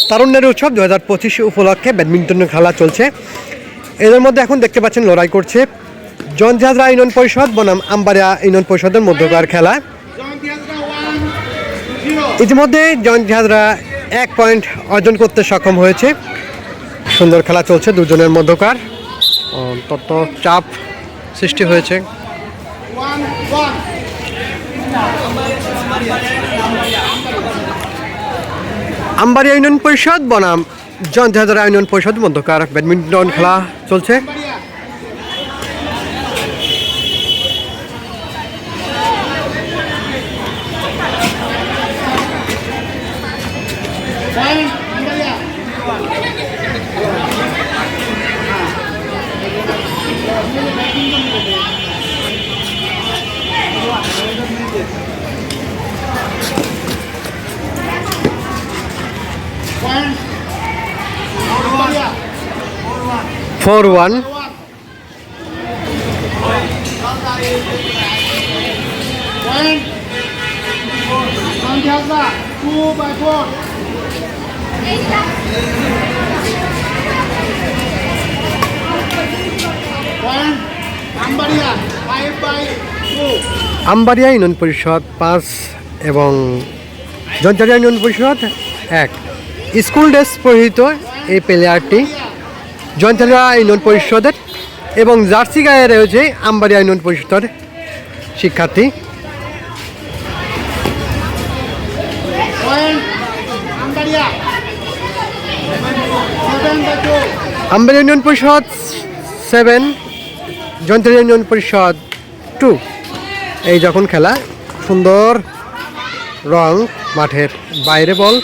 তারুণ্যের উৎসব 2025 উপলক্ষে ব্যাডমিন্টন খেলা চলছে। এদের মধ্যে এখন দেখতে পাচ্ছেন লড়াই করছে জয়ন্তীহাজরা ইউনিয়ন পরিষদ বনাম আমবাড়িয়া ইউনিয়ন পরিষদের মধ্যকার খেলা। ইতিমধ্যে জয়ন্তীহাজরা 1 পয়েন্ট অর্জন করতে সক্ষম হয়েছে। সুন্দর খেলা চলছে দুজনের মধ্যকার, অন্তত চাপ সৃষ্টি হয়েছে। আমবাড়িয়া ইউনিয়ন পরিষদ বনাম জয়ন্তীহাজরা ইউনিয়ন পরিষদ মধ্যকার ব্যাডমিন্টন খেলা চলছে। Four one. আমবাড়িয়া ইউনিয়ন পরিষদ 5 এবং জয়ন্তীহাজরা ইউনিয়ন পরিষদ 1। স্কুল ড্রেস পরিহিত এই প্লেয়ারটি জয়ন্তীহাজরা ইউনিয়ন পরিষদের এবং জার্সি গায়ে রয়েছে আমবাড়িয়া ইউনিয়ন পরিষদের শিক্ষার্থী। আমবাড়িয়া ইউনিয়ন পরিষদ 7, জয়ন্তীহাজরা ইউনিয়ন পরিষদ 2। এই যখন খেলা, সুন্দর রং, মাঠের বাইরে বল।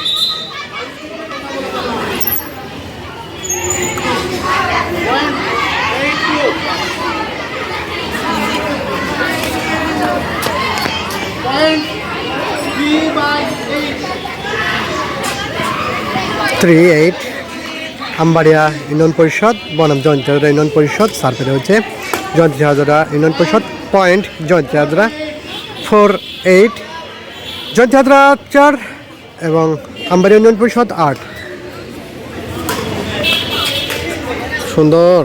Three 8 আমবাড়িয়া ইউনিয়ন পরিষদ বনাম জয়ন্তীহাজরা ইউনিয়ন পরিষদ। সার্ভে রয়েছে জয়ন্তীহাজরা ইউনিয়ন পরিষদ, পয়েন্ট জয়ন্তীহাজরা 4-8। জয়ন্তীহাজরা 4 এবং আমবাড়িয়া ইউনিয়ন পরিষদ 8। সুন্দর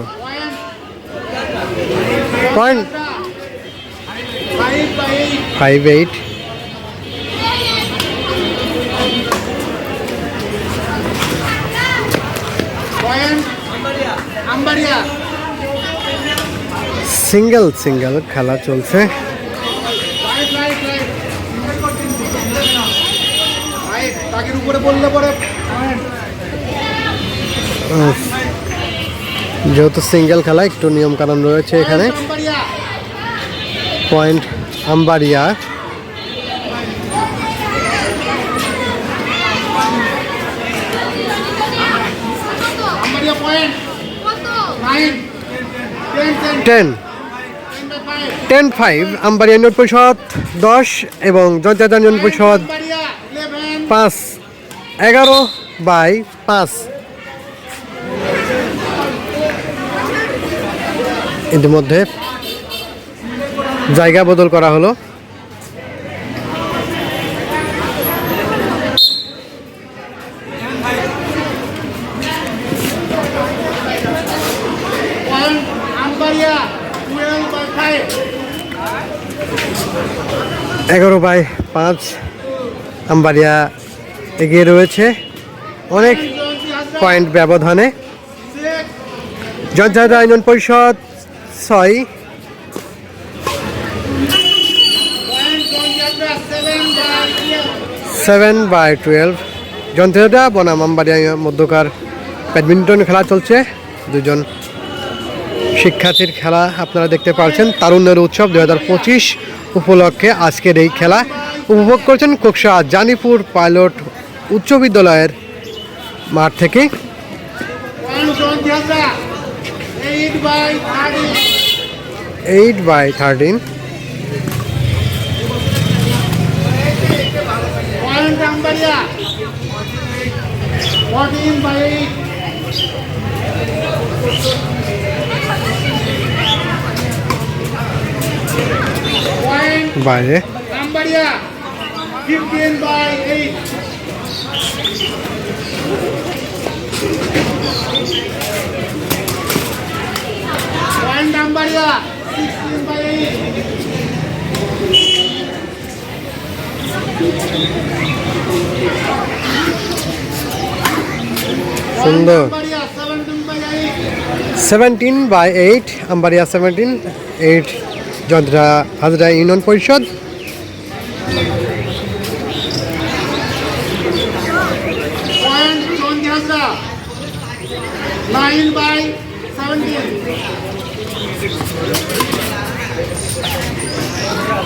পয়েন্ট 5-8। সিঙ্গেল সিঙ্গেল খেলা চলছে। যেহেতু সিঙ্গেল খেলা, একটু নিয়ম কানুন রয়েছে এখানে। Point Ambaria. Ten 10-5 Ambaria union পরিষদ 10 এবং জয়ন্তীহাজরা ইউনিয়ন পরিষদ 5। 11/5। ইতিমধ্যে জায়গা বদল করা হলো। আমবাড়িয়া 11/5 আমবাড়িয়া এগিয়ে রয়েছে অনেক পয়েন্ট ব্যবধানে। জয়ন্তীহাজরা ইউনিয়ন পরিষদ 6। সেভেন বাই 12 জয়ন্তীহাজরা বনাম আমবাড়িয়া মধ্যকার ব্যাডমিন্টন খেলা চলছে। দুজন শিক্ষার্থীর খেলা আপনারা দেখতে পাচ্ছেন। তারুণ্যের উৎসব 2025 উপলক্ষে আজকের এই খেলা উপভোগ করছেন কোকসা জানিপুর পাইলট উচ্চ বিদ্যালয়ের মাঠ থেকে। 8/13। আমবাড়িয়া 14/8। বাইরে Ambaria. 15 by 8. Point Ambaria. 16 by 8. সুন্দর। Ambaria 17 by 8. 17/8 আম্বারিয়া 17/8 জন্দ্রা হাজরা ইউনিয়ন পরিষদ। Point Chondi Hazra. 9 by 17.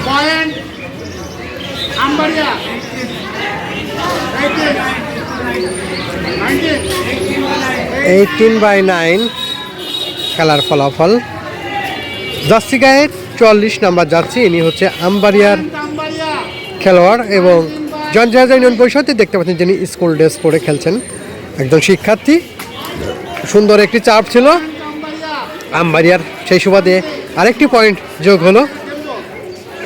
Point Ambaria. 18. 19. 18/9 খেলার ফলাফল। জার্সি গায়ে 44 নাম্বার জার্সি, ইনি হচ্ছে আম্বারিয়ার Ambaria. খেলোয়াড় এবং জনজাজা ইউনিয়ন পরিষদে দেখতে পাচ্ছেন যিনি স্কুল ড্রেস পরে খেলছেন, একজন শিক্ষার্থী। সুন্দর একটি চাপ ছিল Ambaria. আম্বারিয়ার, সেই সুবাদে আরেকটি পয়েন্ট যোগ হলো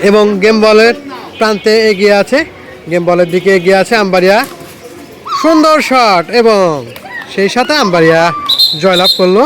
এবং গেম বলের প্রান্তে এগিয়ে আছে, গেম বলের দিকে এগিয়ে আছে আম্বারিয়া। সুন্দর শট এবং সেই সাথে আম্বারিয়া জয়লাভ করলো।